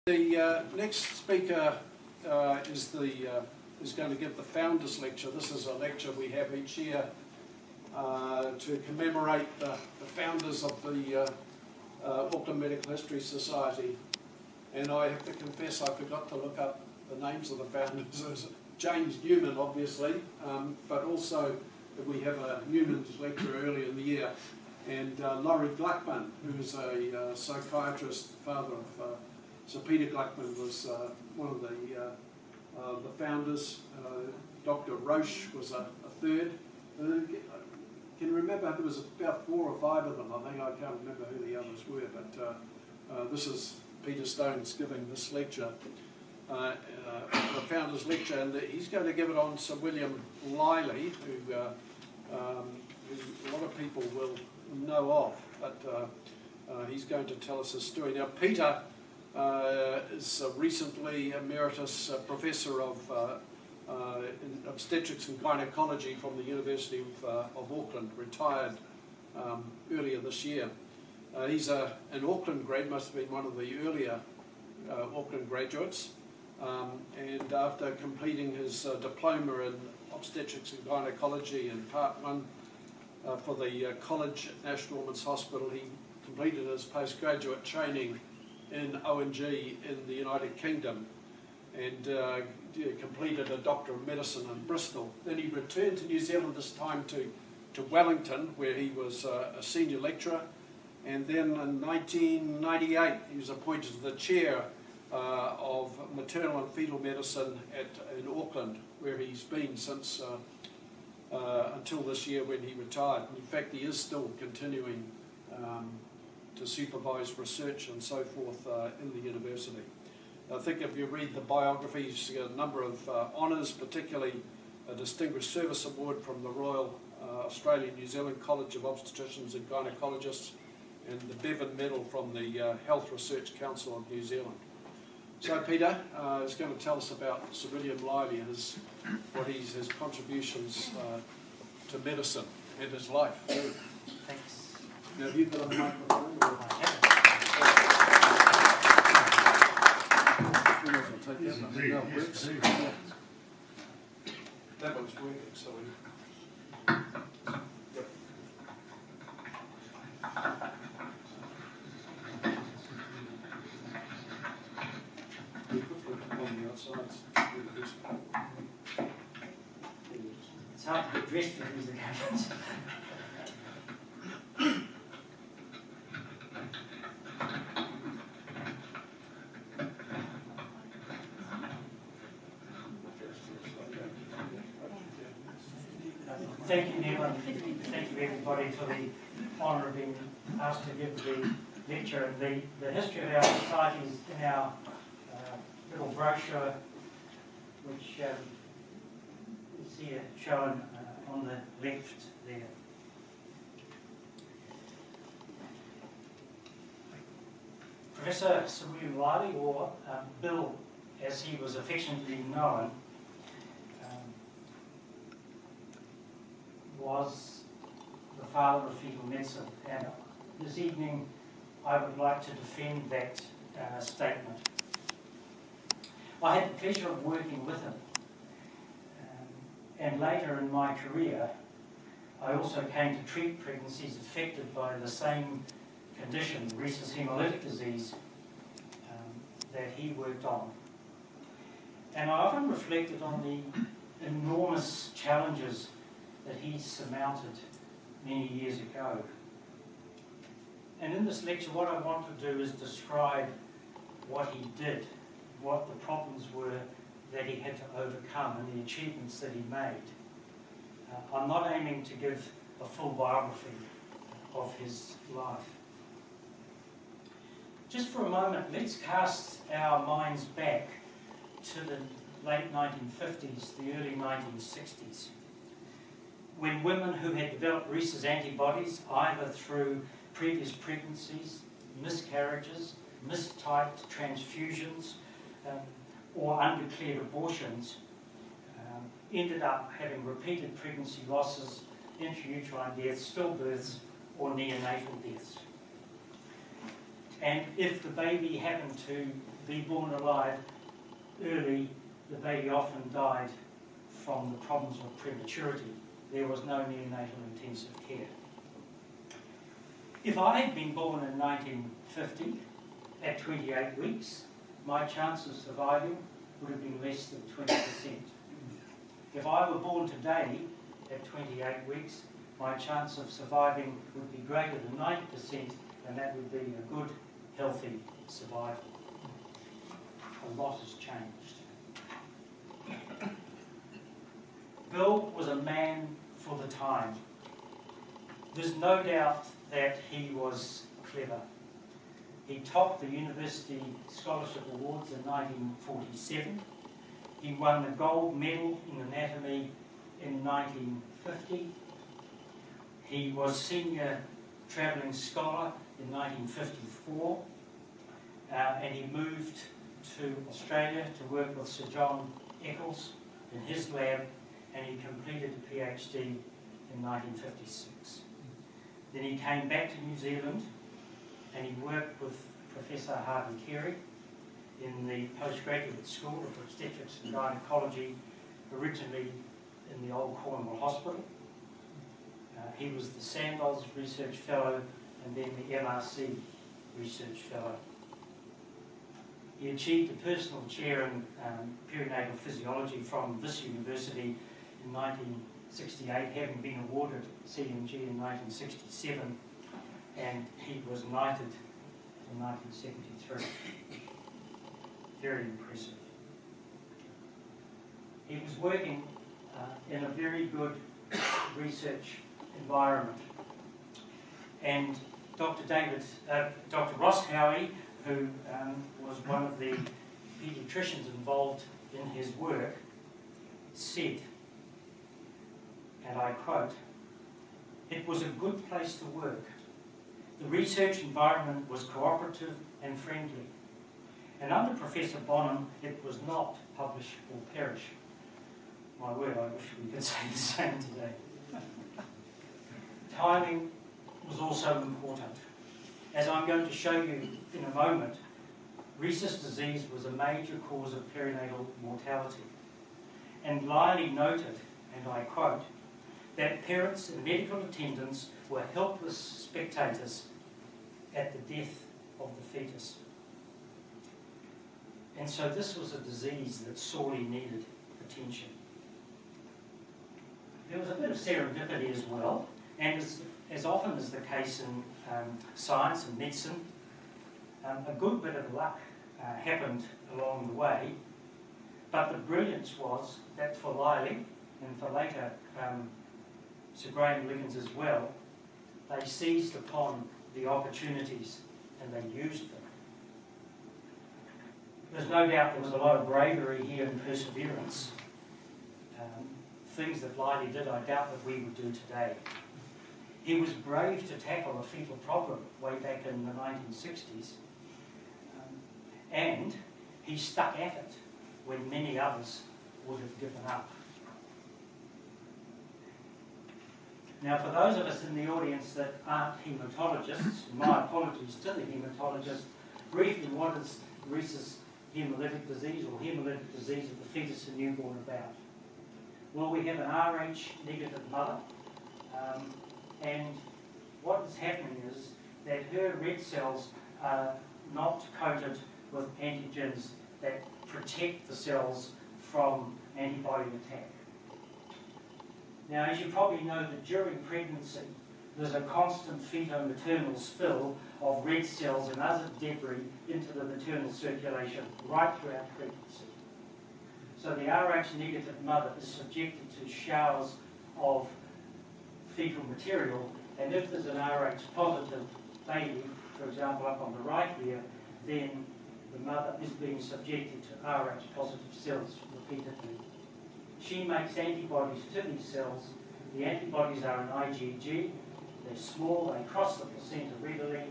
The next speaker is going to give the Founders Lecture. This is a lecture we have each year to commemorate the founders of the Auckland Medical History Society. And I have to confess I forgot to look up the names of the founders. There's James Newman, obviously, but also we have a Newman's lecture early in the year. And Laurie Gluckman, who is a psychiatrist, father of Sir Peter Gluckman, was one of the founders. Dr. Roche was a third. Can you remember? There was about 4 or 5 of them. I think I can't remember who the others were, but this is Peter Stone's giving this lecture, the Founders Lecture, and he's going to give it on Sir William Liley, who a lot of people will know of, but he's going to tell us his story. Now, Peter is recently Emeritus Professor of in Obstetrics and Gynaecology from the University of Auckland, retired earlier this year. He's an Auckland grad, must have been one of the earlier Auckland graduates, and after completing his diploma in Obstetrics and Gynaecology in Part 1 for the College at National Women's Hospital, he completed his postgraduate training in ONG in the United Kingdom and completed a Doctor of Medicine in Bristol. Then he returned to New Zealand, this time to Wellington, where he was a senior lecturer, and then in 1998 he was appointed to the chair of maternal and fetal medicine in Auckland, where he's been since until this year when he retired. In fact, he is still continuing to supervise research and so forth in the university. I think if you read the biography, he's got a number of honours, particularly a Distinguished Service Award from the Royal Australian New Zealand College of Obstetricians and Gynaecologists, and the Bevan Medal from the Health Research Council of New Zealand. So Peter is going to tell us about Sir William Liley and his contributions to medicine and his life. Thanks. Now, have you got a microphone? That one's working, so it's hard to get dressed for these occasions. Thank you, Neil, and thank you everybody for the honour of being asked to give the lecture. And the history of our society is in our little brochure, which is here shown on the left there. Professor Sir William Liley, or Bill as he was affectionately known, was the father of fetal medicine, and this evening I would like to defend that statement. I had the pleasure of working with him, and later in my career I also came to treat pregnancies affected by the same condition, rhesus hemolytic disease, that he worked on. And I often reflected on the enormous challenges that he surmounted many years ago. And in this lecture, what I want to do is describe what he did, what the problems were that he had to overcome, and the achievements that he made. I'm not aiming to give a full biography of his life. Just for a moment, let's cast our minds back to the late 1950s, the early 1960s. When women who had developed rhesus antibodies, either through previous pregnancies, miscarriages, mistyped transfusions, or undeclared abortions, ended up having repeated pregnancy losses, intrauterine deaths, stillbirths, or neonatal deaths. And if the baby happened to be born alive early, the baby often died from the problems of prematurity. There was no neonatal intensive care. If I had been born in 1950 at 28 weeks, my chance of surviving would have been less than 20%. If I were born today at 28 weeks, my chance of surviving would be greater than 90%, and that would be a good, healthy survival. A lot has changed. Bill was a man for the time. There's no doubt that he was clever. He topped the University Scholarship Awards in 1947. He won the gold medal in anatomy in 1950. He was senior travelling scholar in 1954, and he moved to Australia to work with Sir John Eccles in his lab, and he completed a PhD in 1956. Then he came back to New Zealand and he worked with Professor Harvey Carey in the postgraduate school of Obstetrics and Gynaecology, originally in the old Cornwall Hospital. He was the Sandals Research Fellow and then the MRC Research Fellow. He achieved a personal chair in perinatal physiology from this university in 1968, having been awarded CMG in 1967, and he was knighted in 1973. Very impressive. He was working in a very good research environment, and Dr. Ross Howie, who was one of the paediatricians involved in his work, said, and I quote, "It was a good place to work. The research environment was cooperative and friendly. And under Professor Bonham, it was not publish or perish." My word, I wish we could say the same today. Timing was also important. As I'm going to show you in a moment, rhesus disease was a major cause of perinatal mortality. And Liley noted, and I quote, that parents and medical attendants were helpless spectators at the death of the fetus. And so this was a disease that sorely needed attention. There was a bit of serendipity as well, and as often is the case in science and medicine, a good bit of luck happened along the way, but the brilliance was that for Liley, and for later Sir Graham Liggins as well, they seized upon the opportunities and they used them. There's no doubt there was a lot of bravery here and perseverance. Things that Liley did, I doubt that we would do today. He was brave to tackle a fetal problem way back in the 1960s, and he stuck at it when many others would have given up. Now, for those of us in the audience that aren't haematologists, my apologies to the haematologist, briefly, what is rhesus hemolytic disease or hemolytic disease of the fetus and newborn about? Well, we have an Rh negative mother, and what is happening is that her red cells are not coated with antigens that protect the cells from antibody attack. Now, as you probably know, that during pregnancy, there's a constant feto-maternal spill of red cells and other debris into the maternal circulation right throughout pregnancy. So the Rh negative mother is subjected to showers of fetal material, and if there's an Rh positive baby, for example up on the right here, then the mother is being subjected to Rh positive cells repeatedly. She makes antibodies to these cells. The antibodies are an IgG. They're small, they cross the placenta readily.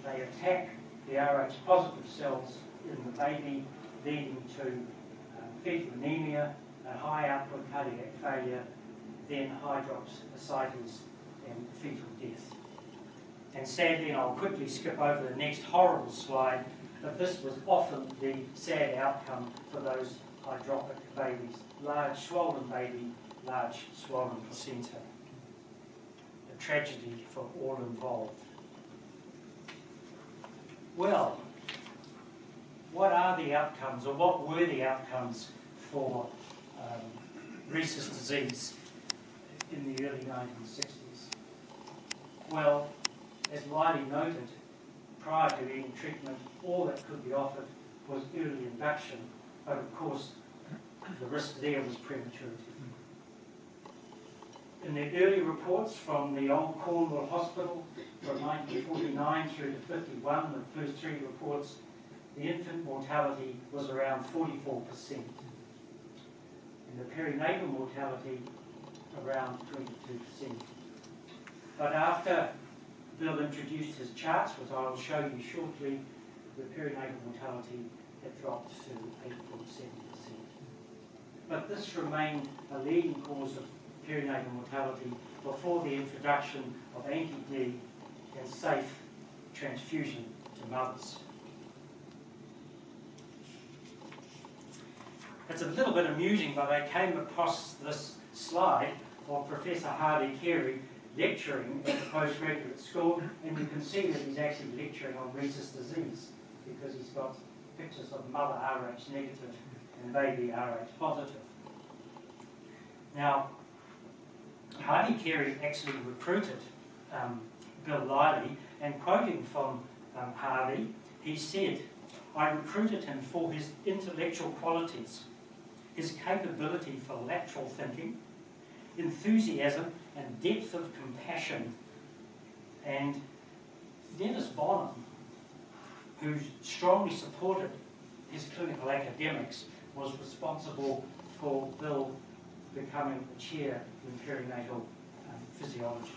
They attack the Rh positive cells in the baby, leading to fetal anemia, a high output cardiac failure, then hydrops, ascites, and fetal death. And sadly, and I'll quickly skip over the next horrible slide, but this was often the sad outcome for those hydropic babies. Large swollen baby, large swollen placenta. A tragedy for all involved. Well, what are the outcomes, or what were the outcomes for rhesus disease in the early 1960s? Well, as Liley noted, prior to any treatment, all that could be offered was early induction, but of course the risk there was prematurity. In the early reports from the old Cornwall Hospital from 1949 through to 51, the first three reports, the infant mortality was around 44%, and the perinatal mortality around 22%. But after Bill introduced his charts, which I will show you shortly, the perinatal mortality had dropped to 8.7%. But this remained a leading cause of perinatal mortality before the introduction of anti-D and safe transfusion to mothers. It's a little bit amusing, but I came across this slide of Professor Hardy Carey lecturing at the postgraduate school, and you can see that he's actually lecturing on rhesus disease because he's got pictures of mother Rh negative and baby Rh positive. Now, Hardy Carey actually recruited Bill Liley, and quoting from Hardy, he said, "I recruited him for his intellectual qualities, his capability for lateral thinking, enthusiasm and depth of compassion." And Dennis Bonham, who strongly supported his clinical academics, was responsible for Bill becoming the chair in perinatal physiology.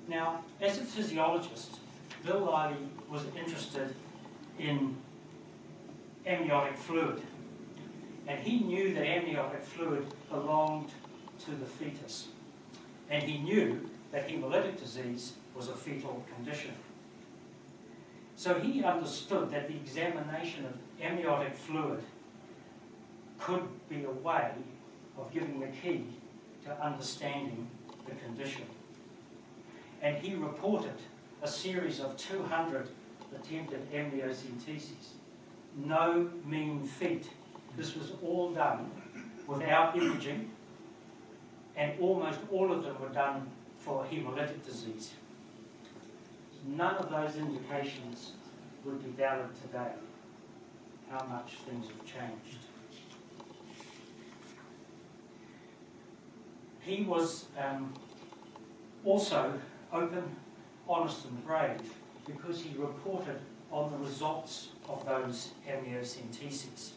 Now, as a physiologist, Bill Liley was interested in amniotic fluid, and he knew that amniotic fluid belonged to the fetus, and he knew that hemolytic disease was a fetal condition. So he understood that the examination of amniotic fluid could be a way of giving the key to understanding the condition. And he reported a series of 200 attempted amniocenteses. No mean feat. This was all done without imaging, and almost all of them were done for hemolytic disease. None of those indications would be valid today. How much things have changed. He was also open, honest and brave because he reported on the results of those amniocenteses.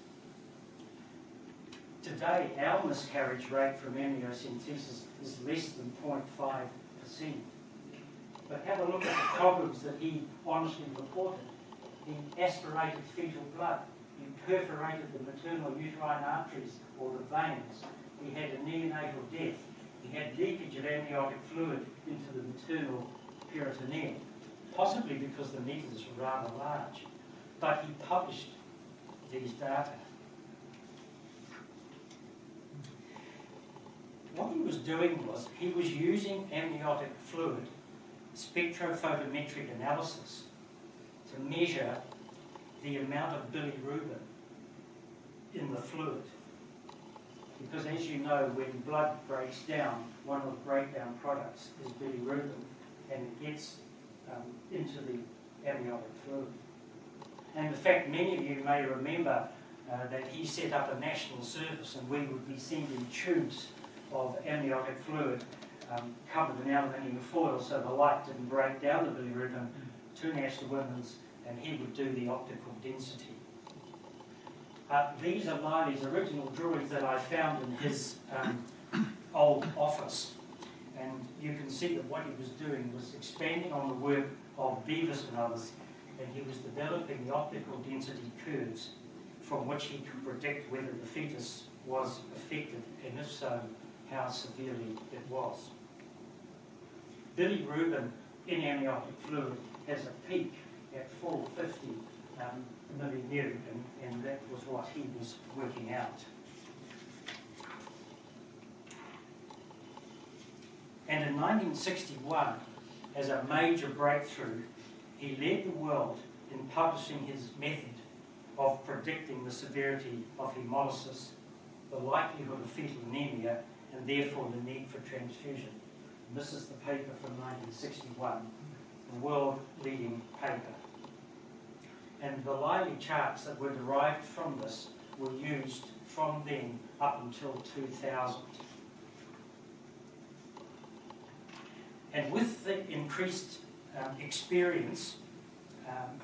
Today, our miscarriage rate from amniocentesis is less than 0.5%. But have a look at the problems that he honestly reported. He aspirated fetal blood. He perforated the maternal uterine arteries or the veins. He had a neonatal death. He had leakage of amniotic fluid into the maternal peritoneum, possibly because the needles were rather large. But he published these data. What he was doing was he was using amniotic fluid spectrophotometric analysis to measure the amount of bilirubin in the fluid. Because as you know, when blood breaks down, one of the breakdown products is bilirubin, and it gets into the amniotic fluid. And in fact, many of you may remember that he set up a national service, and we would be sending tubes of amniotic fluid covered in aluminium foil so the light didn't break down the bilirubin to National Women's, and he would do the optical density. These are Liley's original drawings that I found in his old office, and you can see that what he was doing was expanding on the work of Beavis and others, and he was developing the optical density curves from which he could predict whether the fetus was affected, and if so, how severely it was. bilirubin in amniotic fluid has a peak at 450 millinewton, and that was what he was working out. And in 1961, as a major breakthrough, he led the world in publishing his method of predicting the severity of hemolysis, the likelihood of fetal anemia, and therefore the need for transfusion. And this is the paper from 1961, the world-leading paper. And the Liley charts that were derived from this were used from then up until 2000. And with the increased experience,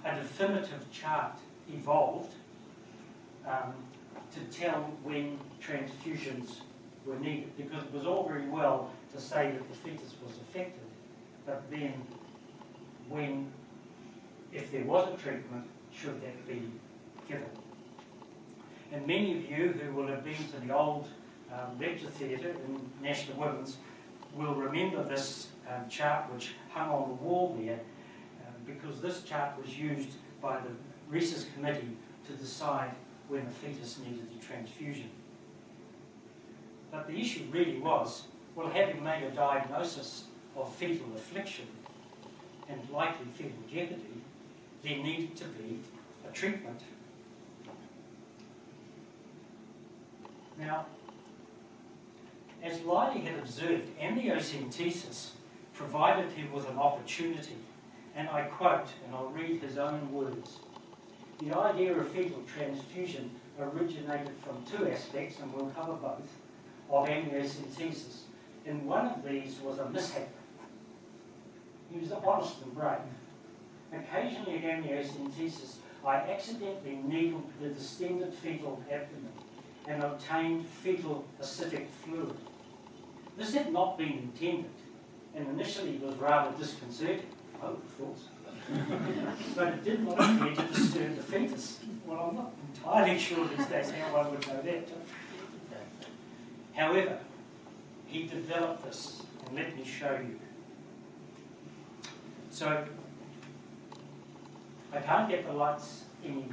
a definitive chart evolved to tell when transfusions were needed, because it was all very well to say that the fetus was affected, but then when, if there was a treatment, should that be given? And many of you who will have been to the old lecture theatre in National Women's will remember this chart which hung on the wall there, because this chart was used by the Rhesus Committee to decide when a fetus needed a transfusion. But the issue really was, well, having made a diagnosis of fetal affliction and likely fetal jeopardy, there needed to be a treatment. Now, as Liley had observed, amniocentesis provided him with an opportunity, and I quote, and I'll read his own words. The idea of fetal transfusion originated from two aspects, and we'll cover both, of amniocentesis. And one of these was a mishap. He was honest and brave. Occasionally at amniocentesis, I accidentally needled the distended fetal abdomen and obtained fetal acidic fluid. This had not been intended, and initially was rather disconcerting, I would have thought. But it did not appear to disturb the fetus. Well, I'm not entirely sure these days how one would know that. However, he developed this, and let me show you. So, I can't get the lights any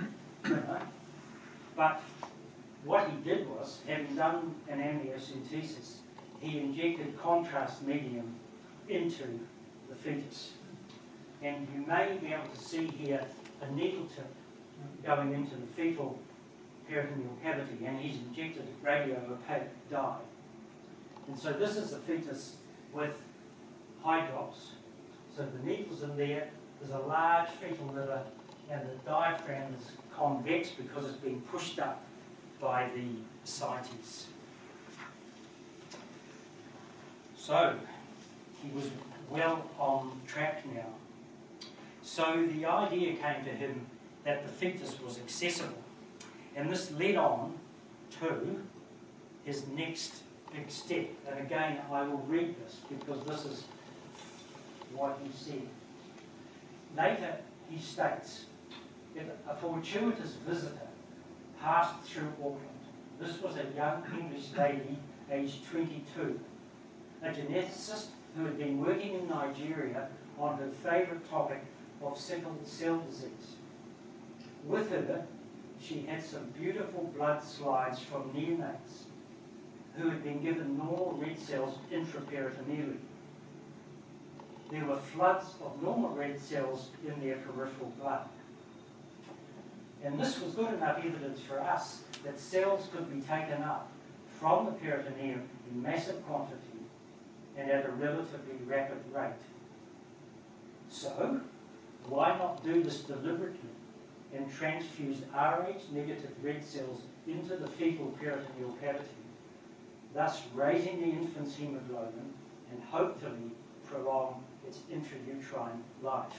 clearer, but what he did was, having done an amniocentesis, he injected contrast medium into the fetus. And you may be able to see here a needle tip going into the fetal peritoneal cavity, and he's injected radio-opaque dye. And so this is a fetus with hydrops. So the needle's in there, there's a large fetal liver, and the diaphragm is convex because it's being pushed up by the ascites. So he was well on track now. So the idea came to him that the fetus was accessible, and this led on to his next big step. And again, I will read this because this is what he said. Later, he states that a fortuitous visitor passed through Auckland. This was a young English lady, aged 22, a geneticist who had been working in Nigeria on her favourite topic of sickle cell disease. With her, she had some beautiful blood slides from neonates who had been given normal red cells intraperitoneally. There were floods of normal red cells in their peripheral blood. And this was good enough evidence for us that cells could be taken up from the peritoneum in massive quantity and at a relatively rapid rate. So, why not do this deliberately and transfuse Rh-negative red cells into the fetal peritoneal cavity, thus raising the infant's hemoglobin and hopefully prolong its intrauterine life?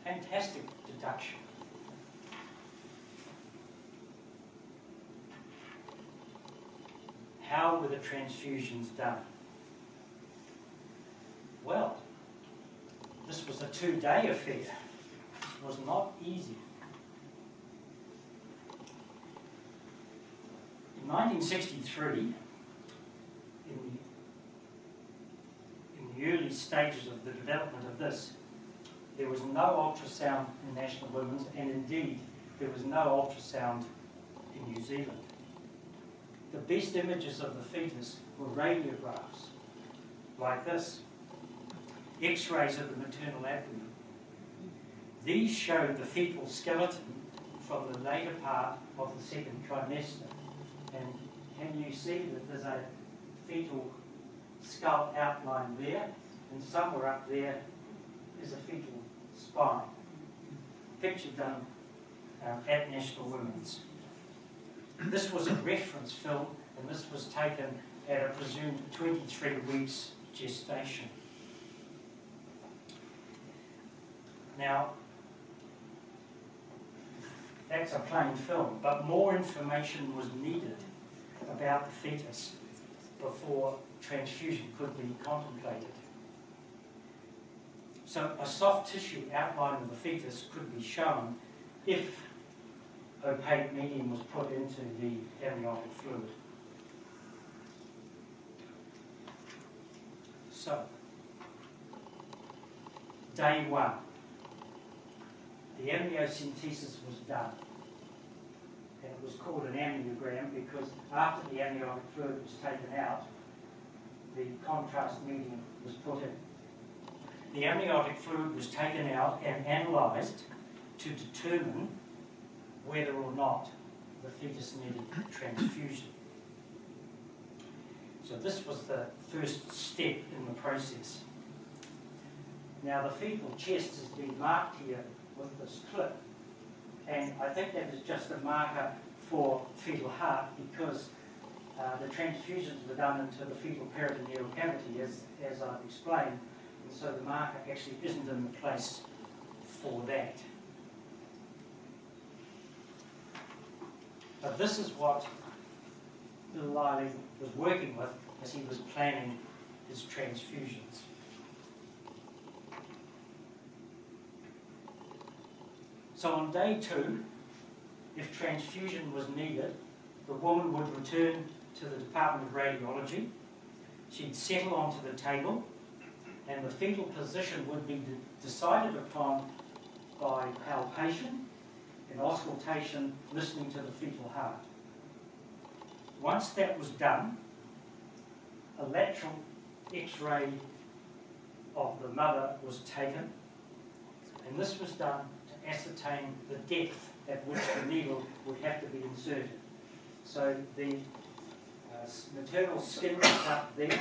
Fantastic deduction. How were the transfusions done? Well, this was a 2-day affair. It was not easy. In 1963, in the stages of the development of this, there was no ultrasound in National Women's, and indeed there was no ultrasound in New Zealand. The best images of the fetus were radiographs, like this, X-rays of the maternal abdomen. These showed the fetal skeleton from the later part of the second trimester. And can you see that there's a fetal skull outline there, and somewhere up there is a fetal spine. Picture done at National Women's. This was a reference film, and this was taken at a presumed 23 weeks gestation. Now, that's a plain film, but more information was needed about the fetus before transfusion could be contemplated. So a soft tissue outline of the fetus could be shown if opaque medium was put into the amniotic fluid. So, day one, the amniocentesis was done. And it was called an amniogram because after the amniotic fluid was taken out, the contrast medium was put in. The amniotic fluid was taken out and analysed to determine whether or not the fetus needed transfusion. So this was the first step in the process. Now the fetal chest has been marked here with this clip, and I think that is just a marker for fetal heart because the transfusions were done into the fetal peritoneal cavity as I've explained, and so the marker actually isn't in the place for that. But this is what Liley was working with as he was planning his transfusions. So on day two, if transfusion was needed, the woman would return to the Department of Radiology. She'd settle onto the table, and the fetal position would be decided upon by palpation and auscultation, listening to the fetal heart. Once that was done, a lateral X-ray of the mother was taken, and this was done to ascertain the depth at which the needle would have to be inserted. So the maternal skin is up there.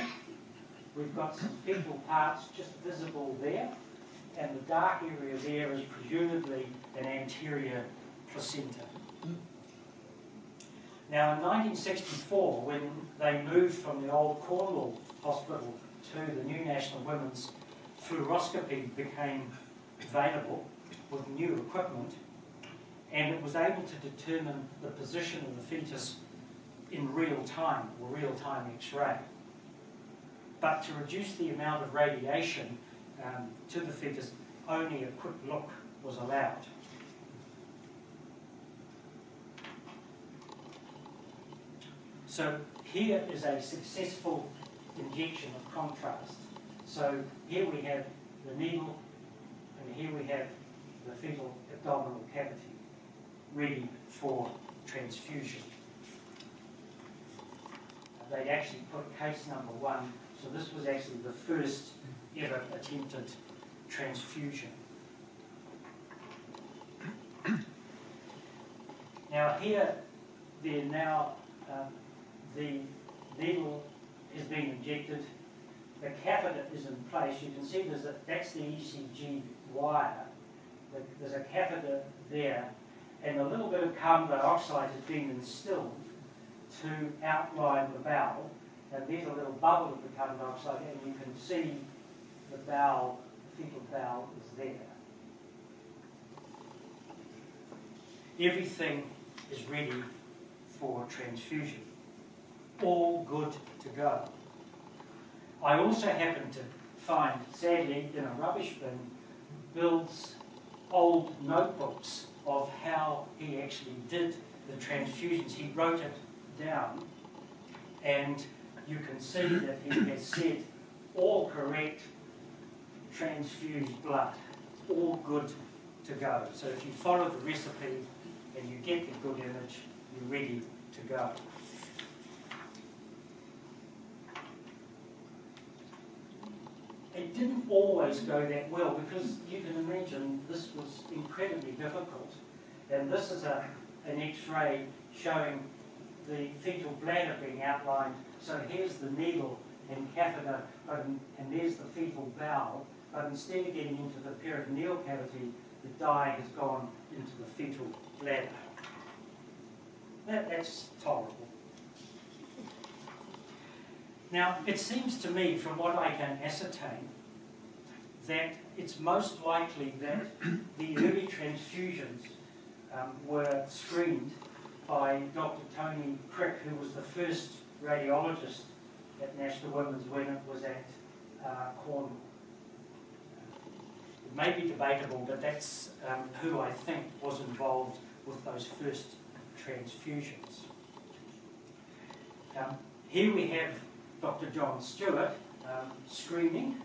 We've got some fetal parts just visible there, and the dark area there is presumably an anterior placenta. Now in 1964, when they moved from the old Cornwall Hospital to the new National Women's, fluoroscopy became available with new equipment, and it was able to determine the position of the fetus in real time, or real-time X-ray. But to reduce the amount of radiation to the fetus, only a quick look was allowed. So here is a successful injection of contrast. So here we have the needle, and here we have the fetal abdominal cavity ready for transfusion. They actually put case number 1, so this was actually the first ever attempted transfusion. Now here, the needle is being injected, the catheter is in place. You can see that's the ECG wire. There's a catheter there, and a little bit of carbon dioxide has been instilled to outline the bowel, and there's a little bubble of the carbon dioxide, and you can see the bowel, the fetal bowel is there. Everything is ready for transfusion. All good to go. I also happened to find, sadly, in a rubbish bin, Bill's old notebooks of how he actually did the transfusions. He wrote it down, and you can see that he has said all correct, transfuse blood, all good to go. So if you follow the recipe and you get the good image, you're ready to go. It didn't always go that well because you can imagine this was incredibly difficult. And this is an X-ray showing the fetal bladder being outlined. So here's the needle and catheter, and there's the fetal bowel. But instead of getting into the peritoneal cavity, the dye has gone into the fetal bladder. That's tolerable. Now, it seems to me, from what I can ascertain, that it's most likely that the early transfusions were screened by Dr. Tony Crick, who was the first radiologist at National Women's when it was at Cornwall. It may be debatable, but that's who I think was involved with those first transfusions. Here we have Dr. John Stewart screening,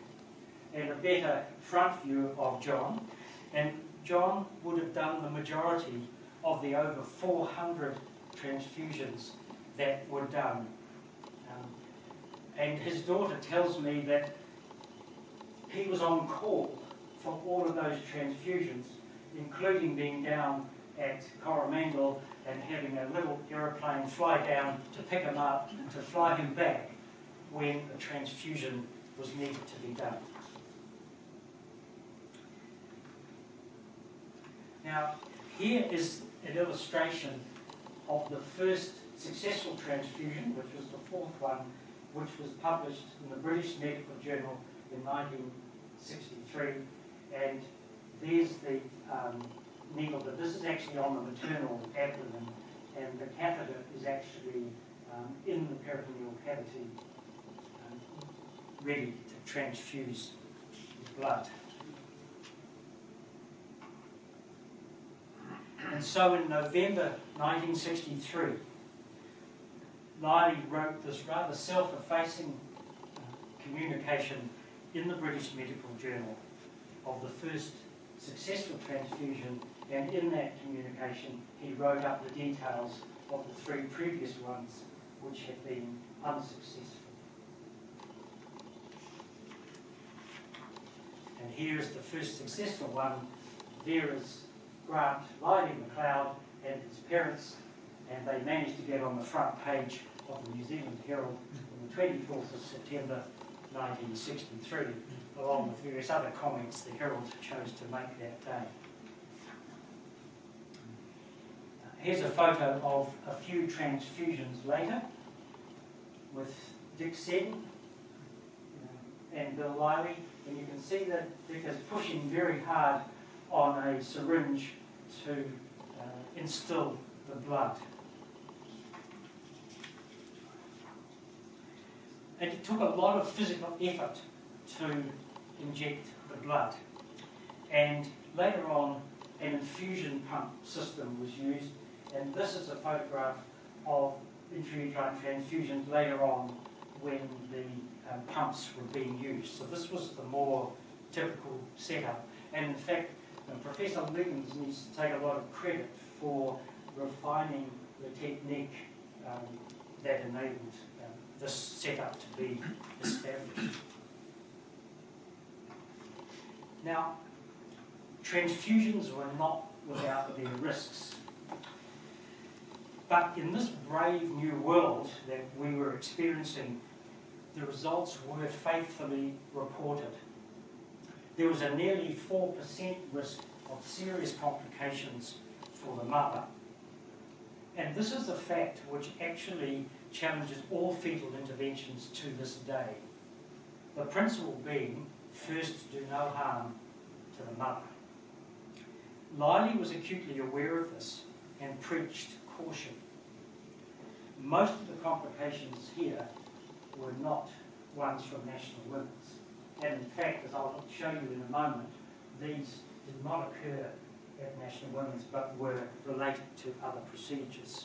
and a better front view of John. And John would have done the majority of the over 400 transfusions that were done. And his daughter tells me that he was on call for all of those transfusions, including being down at Coromandel and having a little aeroplane fly down to pick him up, to fly him back when a transfusion was needed to be done. Now, here is an illustration of the first successful transfusion, which was the fourth one, which was published in the British Medical Journal in 1963. And there's the needle, but this is actually on the maternal abdomen, and the catheter is actually in the peritoneal cavity, ready to transfuse blood. And so in November 1963, Liley wrote this rather self-effacing communication in the British Medical Journal of the first successful transfusion, and in that communication he wrote up the details of the three previous ones which had been unsuccessful. And here is the first successful one. There is Grant Liley McLeod and his parents, and they managed to get on the front page of the New Zealand Herald on the 24th of September 1963, along with various other comments the Herald chose to make that day. Here's a photo of a few transfusions later with Dick Seddon and Bill Liley, and you can see that Dick is pushing very hard on a syringe to instill the blood. And it took a lot of physical effort to inject the blood. And later on, an infusion pump system was used, and this is a photograph of intrauterine transfusions later on when the pumps were being used. So this was the more typical setup. And in fact, Professor Liggins needs to take a lot of credit for refining the technique that enabled this setup to be established. Now, transfusions were not without their risks. But in this brave new world that we were experiencing, the results were faithfully reported. There was a nearly 4% risk of serious complications for the mother. And this is a fact which actually challenges all fetal interventions to this day. The principle being, first do no harm to the mother. Liley was acutely aware of this and preached caution. Most of the complications here were not ones from National Women's. And in fact, as I'll show you in a moment, these did not occur at National Women's but were related to other procedures.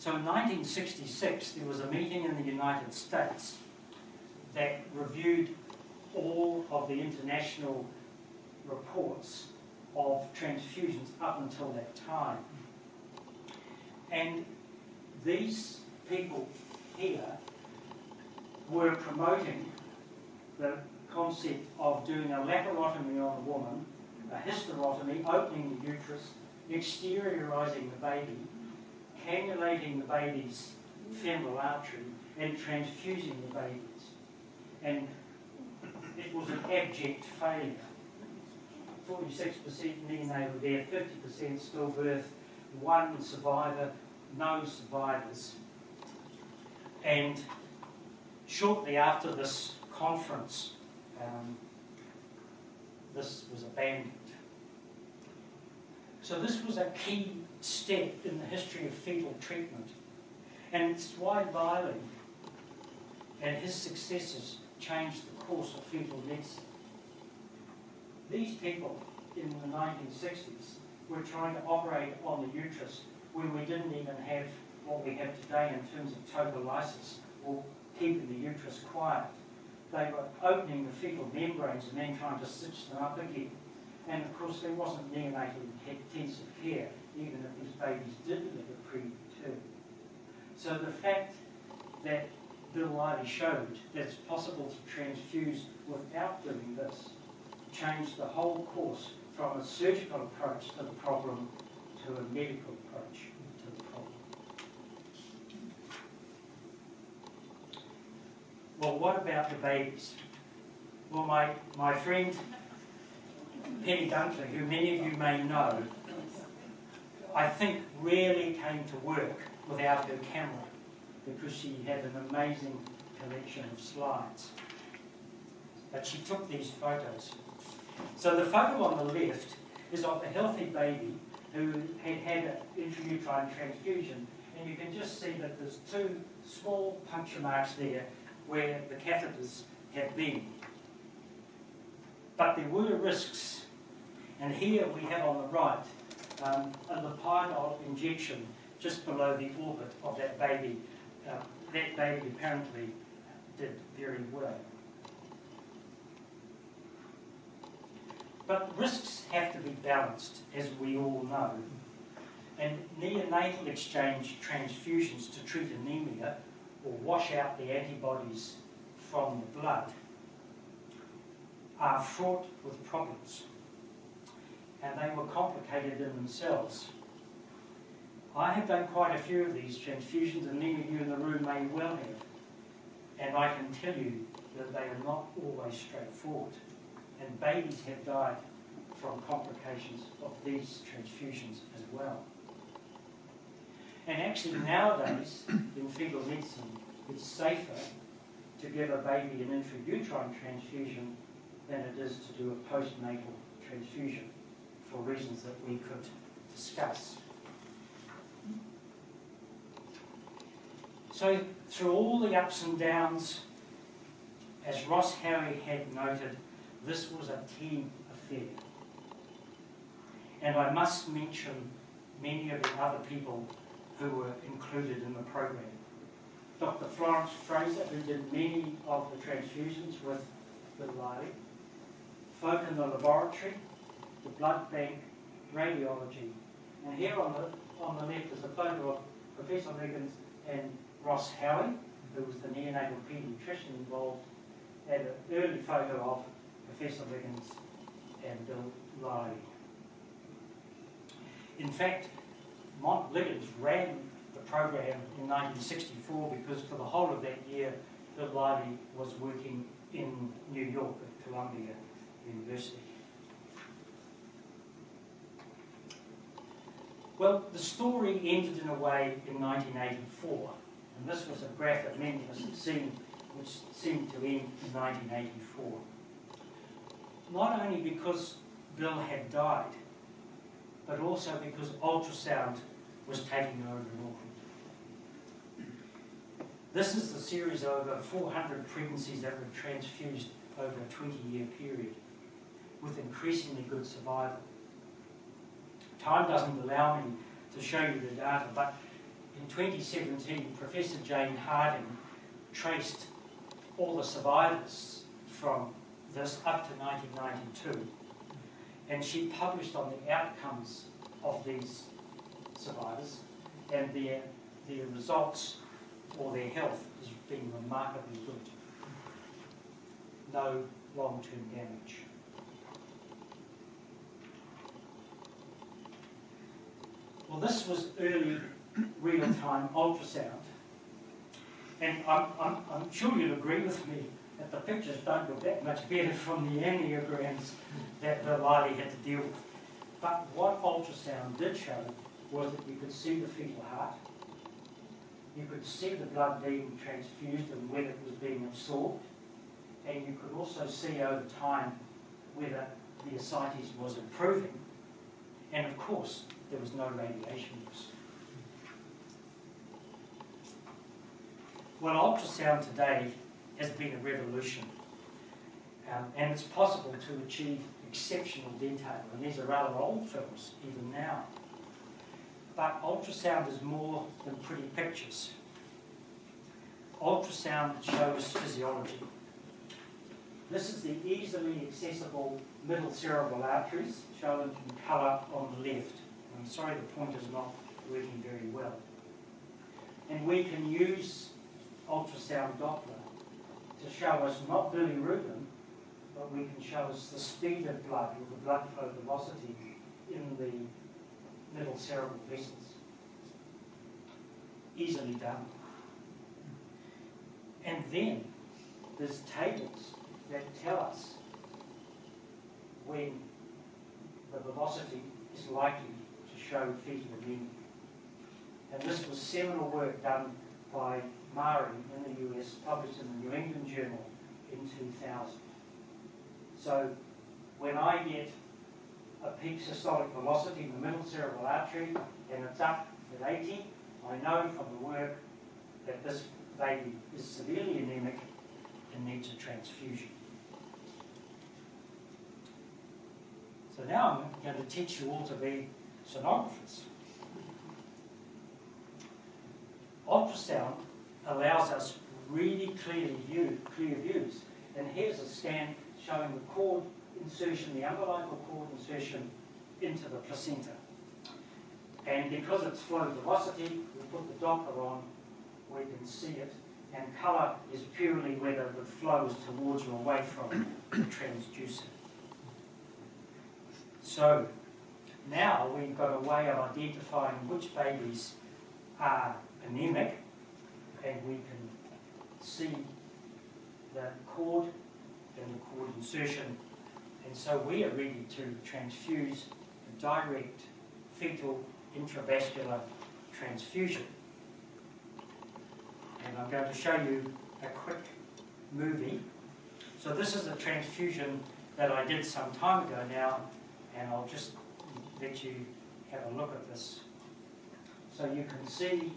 So in 1966, there was a meeting in the United States that reviewed all of the international reports of transfusions up until that time. And these people here were promoting the concept of doing a laparotomy on the woman, a hysterotomy, opening the uterus, exteriorizing the baby, cannulating the baby's femoral artery, and transfusing the babies. And it was an abject failure. 46% neonatal death, 50% stillbirth, 1 survivor, no survivors. And shortly after this conference, this was abandoned. So this was a key step in the history of fetal treatment. And it's why Liley and his successors changed the course of fetal medicine. These people in the 1960s were trying to operate on the uterus when we didn't even have what we have today in terms of tocolysis, or keeping the uterus quiet. They were opening the fetal membranes and then trying to stitch them up again. And of course there wasn't neonatal intensive care, even if these babies did live a preterm. So the fact that Bill Liley showed that it's possible to transfuse without doing this changed the whole course from a surgical approach to the problem to a medical approach to the problem. Well, what about the babies? Well, my friend Penny Dunkley, who many of you may know, I think rarely came to work without her camera, because she had an amazing collection of slides. But she took these photos. So the photo on the left is of a healthy baby who had had an intrauterine transfusion, and you can just see that there's 2 small puncture marks there where the catheters have been. But there were risks, and here we have on the right a lipidol injection just below the orbit of that baby. That baby apparently did very well. But risks have to be balanced, as we all know. And neonatal exchange transfusions to treat anemia or wash out the antibodies from the blood are fraught with problems. And they were complicated in themselves. I have done quite a few of these transfusions, and many of you in the room may well have. And I can tell you that they are not always straightforward. And babies have died from complications of these transfusions as well. And actually nowadays, in fetal medicine, it's safer to give a baby an intrauterine transfusion than it is to do a postnatal transfusion, for reasons that we could discuss. So through all the ups and downs, as Ross Howie had noted, this was a team affair. And I must mention many of the other people who were included in the program. Dr. Florence Fraser, who did many of the transfusions with Bill Liley, folk in the laboratory, the blood bank, radiology. And here on the left is a photo of Professor Liggins and Ross Howie, who was the neonatal paediatrician involved, and an early photo of Professor Liggins and Bill Liley. In fact, Liggins ran the program in 1964 because for the whole of that year, Bill Liley was working in New York at Columbia University. Well, the story ended in a way in 1984, and this was a graph that many of us had seen, which seemed to end in 1984. Not only because Bill had died, but also because ultrasound was taking over in Auckland. This is the series of over 400 pregnancies that were transfused over a 20-year period, with increasingly good survival. Time doesn't allow me to show you the data, but in 2017, Professor Jane Harding traced all the survivors from this up to 1992, and she published on the outcomes of these survivors, and their results or their health has been remarkably good. No long-term damage. Well, this was early real-time ultrasound, and I'm sure you'll agree with me that the pictures don't look that much better from the angiograms that Liley had to deal with. But what ultrasound did show was that you could see the fetal heart, you could see the blood being transfused and whether it was being absorbed, and you could also see over time whether the ascites was improving, and of course there was no radiation use. Well, ultrasound today has been a revolution, and it's possible to achieve exceptional detail, and these are rather old films even now. But ultrasound is more than pretty pictures. Ultrasound shows physiology. This is the easily accessible middle cerebral arteries, shown in colour on the left. I'm sorry the pointer's not working very well. And we can use ultrasound Doppler to show us not bilirubin, but we can show us the speed of blood, or the blood flow velocity in the middle cerebral vessels. Easily done. And then there's tables that tell us when the velocity is likely to show fetal anemia. And this was seminal work done by Mari in the US, published in the New England Journal in 2000. So when I get a peak systolic velocity in the middle cerebral artery and it's up at 80, I know from the work that this baby is severely anemic and needs a transfusion. So now I'm going to teach you all to be sonographers. Ultrasound allows us really clear views. And here's a scan showing the cord insertion, the umbilical cord insertion into the placenta. And because it's flow velocity, we put the Doppler on, we can see it. And colour is purely whether the flow is towards or away from the transducer. So now we've got a way of identifying which babies are anemic, and we can see the cord and the cord insertion, and so we are ready to transfuse a direct fetal intravascular transfusion. And I'm going to show you a quick movie. So this is a transfusion that I did some time ago now, and I'll just let you have a look at this. So you can see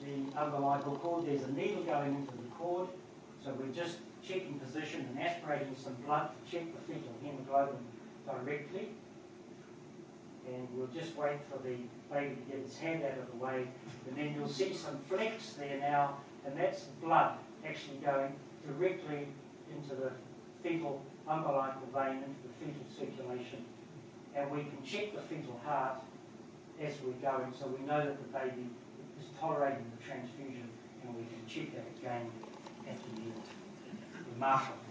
the umbilical cord. There's a needle going into the cord. So we're just checking position and aspirating some blood to check the fetal hemoglobin directly. And we'll just wait for the baby to get its hand out of the way. And then you'll see some flecks there now, and that's blood actually going directly into the fetal umbilical vein, into the fetal circulation. And we can check the fetal heart as we're going, so we know that the baby is tolerating the transfusion, and we can check that again at the end. Remarkable.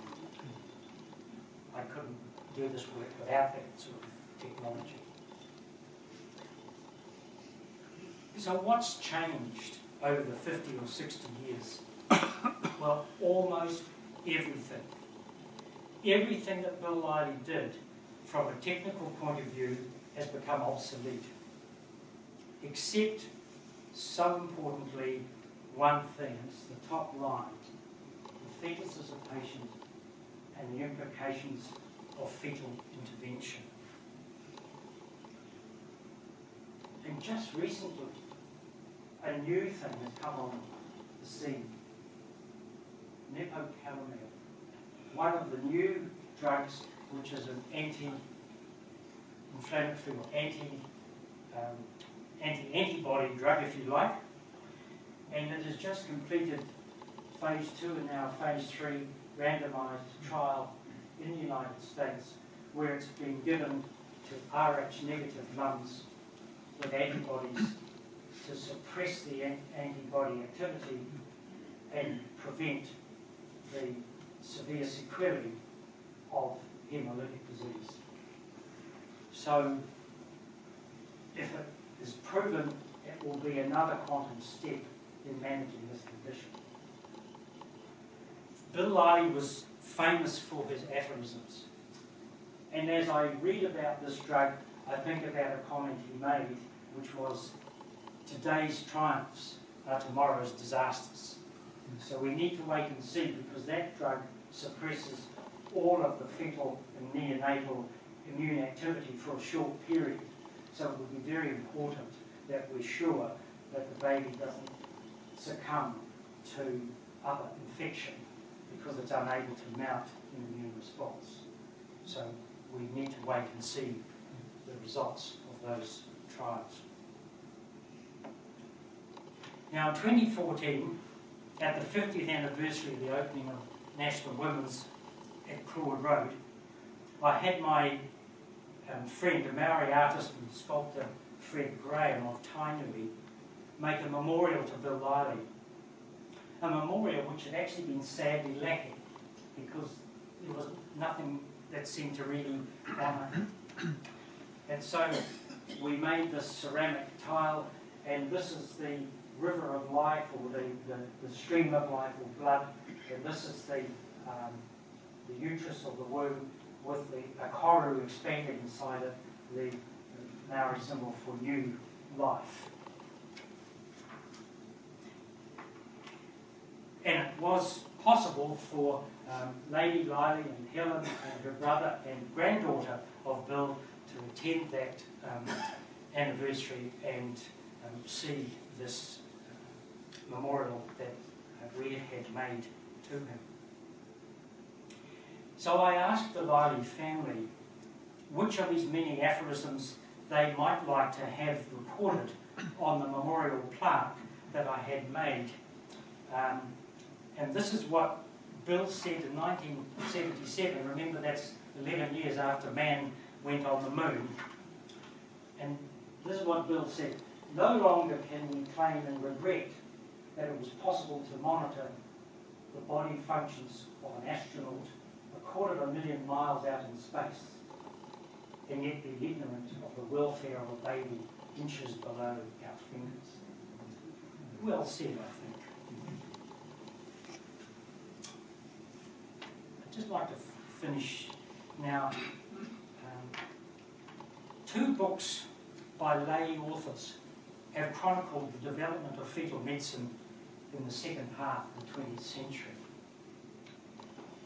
I couldn't do this work without that sort of technology. So what's changed over the 50 or 60 years? Well, almost everything. Everything that Bill Liley did from a technical point of view has become obsolete. Except, so importantly, one thing, it's the top line. The fetus is a patient and the implications of fetal intervention. And just recently, a new thing has come on the scene. Nepocalimab, one of the new drugs which is an anti-inflammatory or anti-antibody drug, if you like. and it has just completed phase 2 and now phase 3 randomised trial in the United States, where it's been given to Rh negative mums with antibodies to suppress the antibody activity and prevent the severe sequelae of hemolytic disease. So if it is proven, it will be another quantum step in managing this condition. Bill Liley was famous for his aphorisms. And as I read about this drug, I think about a comment he made, which was, today's triumphs are tomorrow's disasters. So we need to wait and see, because that drug suppresses all of the fetal and neonatal immune activity for a short period. So it will be very important that we're sure that the baby doesn't succumb to other infection because it's unable to mount an immune response. So we need to wait and see the results of those trials. Now in 2014, at the 50th anniversary of the opening of National Women's at Claude Road, I had my friend, a Maori artist and sculptor, Fred Graham of Tainui, make a memorial to Bill Liley. A memorial which had actually been sadly lacking because there was nothing that seemed to really honour him. And so we made this ceramic tile, and this is the river of life, or the stream of life, or blood, and this is the uterus of the womb with the akoru expanded inside it, the Maori symbol for new life. And it was possible for Lady Liley and Helen and her brother and granddaughter of Bill to attend that anniversary and see this memorial that we had made to him. So I asked the Liley family which of these many aphorisms they might like to have recorded on the memorial plaque that I had made. And this is what Bill said in 1977. Remember, that's 11 years after man went on the moon. And this is what Bill said: no longer can we claim and regret that it was possible to monitor the body functions of an astronaut 250,000 miles out in space, and yet be ignorant of the welfare of a baby inches below our fingers. Well said, I think. I'd just like to finish now. 2 books by lay authors have chronicled the development of fetal medicine in the second half of the 20th century.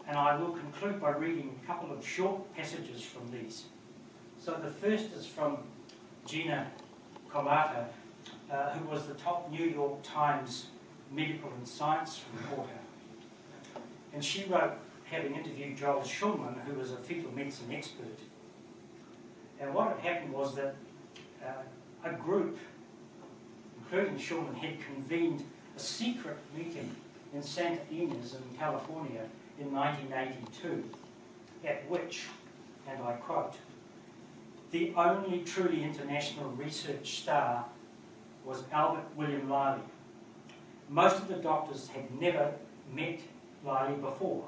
And I will conclude by reading a couple of short passages from these. So the first is from Gynaecology, who was the top New York Times medical and science reporter. And she wrote, having interviewed Joel Schulman, who was a fetal medicine expert. And what had happened was that a group, including Schulman, had convened a secret meeting in Santa Ynez in California in 1982, at which, and I quote, the only truly international research star was Albert William Liley. Most of the doctors had never met Liley before,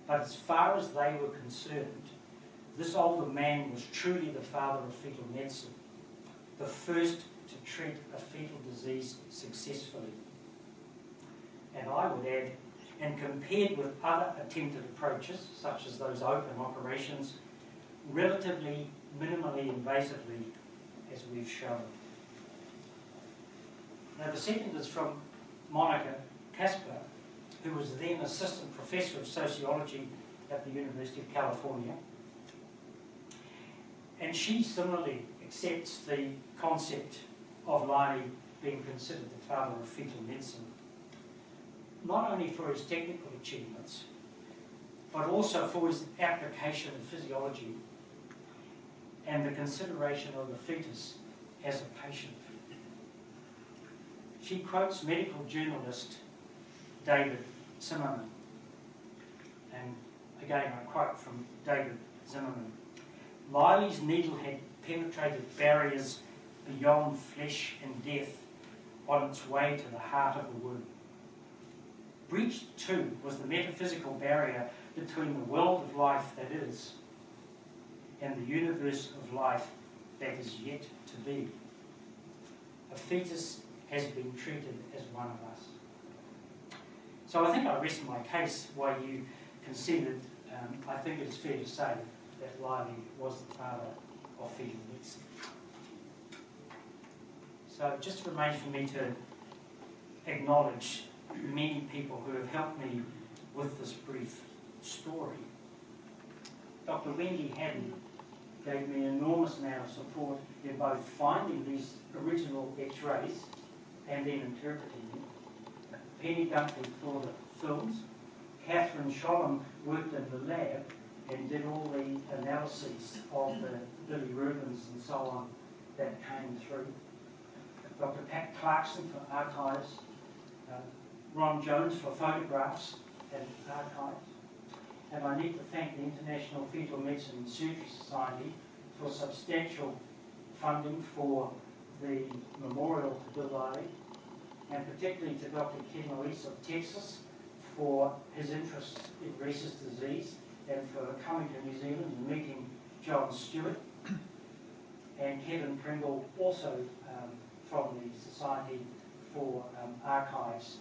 but as far as they were concerned, this older man was truly the father of fetal medicine, the first to treat a fetal disease successfully. And I would add, and compared with other attempted approaches, such as those open operations, relatively minimally invasively, as we've shown. Now the second is from Monica Kasper, who was then assistant professor of sociology at the University of California. And she similarly accepts the concept of Liley being considered the father of fetal medicine, not only for his technical achievements, but also for his application of physiology and the consideration of the fetus as a patient. she quotes medical journalist David Zimmerman. And again, I quote from David Zimmerman. Liley's needle had penetrated barriers beyond flesh and death on its way to the heart of the womb. Breached too was the metaphysical barrier between the world of life that is and the universe of life that is yet to be. A fetus has been treated as one of us. So I think I rest my case why you conceded. I think it is fair to say that Liley was the father of fetal medicine. So it just remains for me to acknowledge many people who have helped me with this brief story. Dr. Wendy Haddon gave me an enormous amount of support in both finding these original X-rays and then interpreting them. Penny Dunkley for the films. Catherine Sholem worked in the lab and did all the analyses of the Billy Rubens and so on that came through. Dr. Pat Clarkson for archives. Ron Jones for photographs and archives. And I need to thank the International Fetal Medicine and Surgery Society for substantial funding for the memorial to Bill Liley, and particularly to Dr. Ken Lewis of Texas for his interest in rhesus disease and for coming to New Zealand and meeting John Stewart, and Kevin Pringle also from the Society for Archives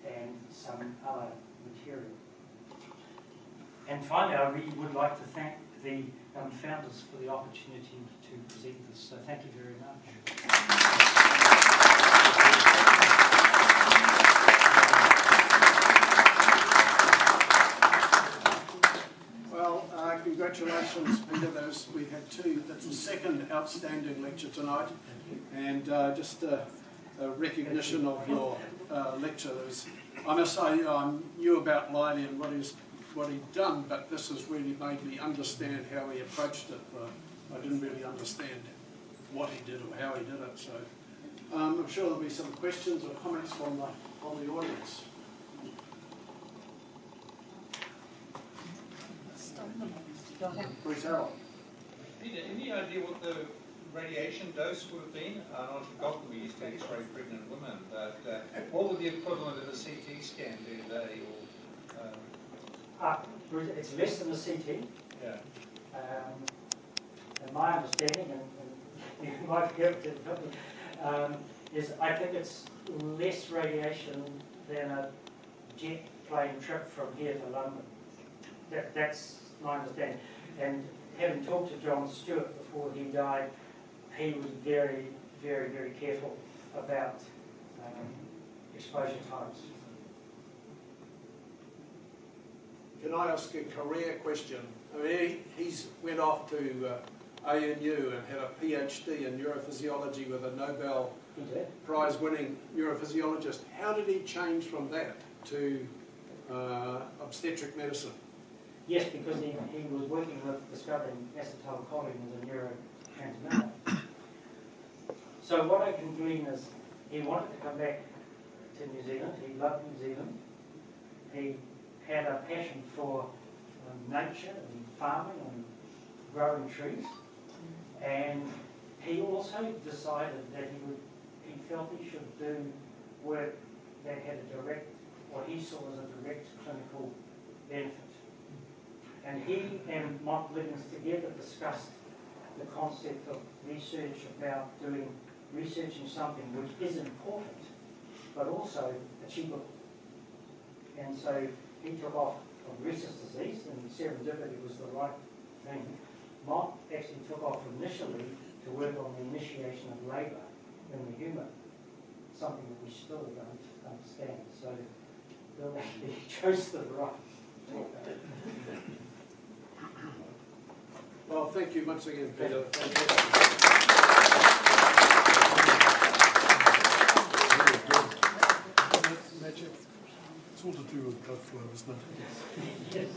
and some other material. And finally, I really would like to thank the founders for the opportunity to present this. So thank you very much. Well, congratulations, Peter. We've had two. That's the second outstanding lecture tonight. And just a recognition of your lecture. I must say, I knew about Liley and what he'd done, but this has really made me understand how he approached it. I didn't really understand what he did or how he did it. So I'm sure there'll be some questions or comments from the audience. Bruce Harold. Peter, any idea what the radiation dose would have been? I've forgotten we used to X-ray pregnant women, but what would the equivalent of a CT scan be today? It's less than a CT. Yeah. And my understanding, and you might be able to help me, is I think it's less radiation than a jet plane trip from here to London. That's my understanding. And having talked to John Stewart before he died, he was very, very, very careful about exposure times. Can I ask a career question? I mean, he's went off to ANU and had a PhD in neurophysiology with a Nobel Prize-winning neurophysiologist. How did he change from that to obstetric medicine? Yes, because he was working with discovering acetylcholine as a neurotransmitter. So what I can glean is he wanted to come back to New Zealand. He loved New Zealand. He had a passion for nature and farming and growing trees. And he also decided that he felt he should do work that had a direct, what he saw as a direct clinical benefit. And he and Mont Liggins together discussed the concept of research about researching something which is important, but also achievable. And so he took off from rhesus disease, and serendipity was the right thing. Mont actually took off initially to work on the initiation of labour in the human, something that we still don't understand. So Bill actually chose the right. Well, thank you once again, Peter. It's all to do with blood flow, isn't it? Yes.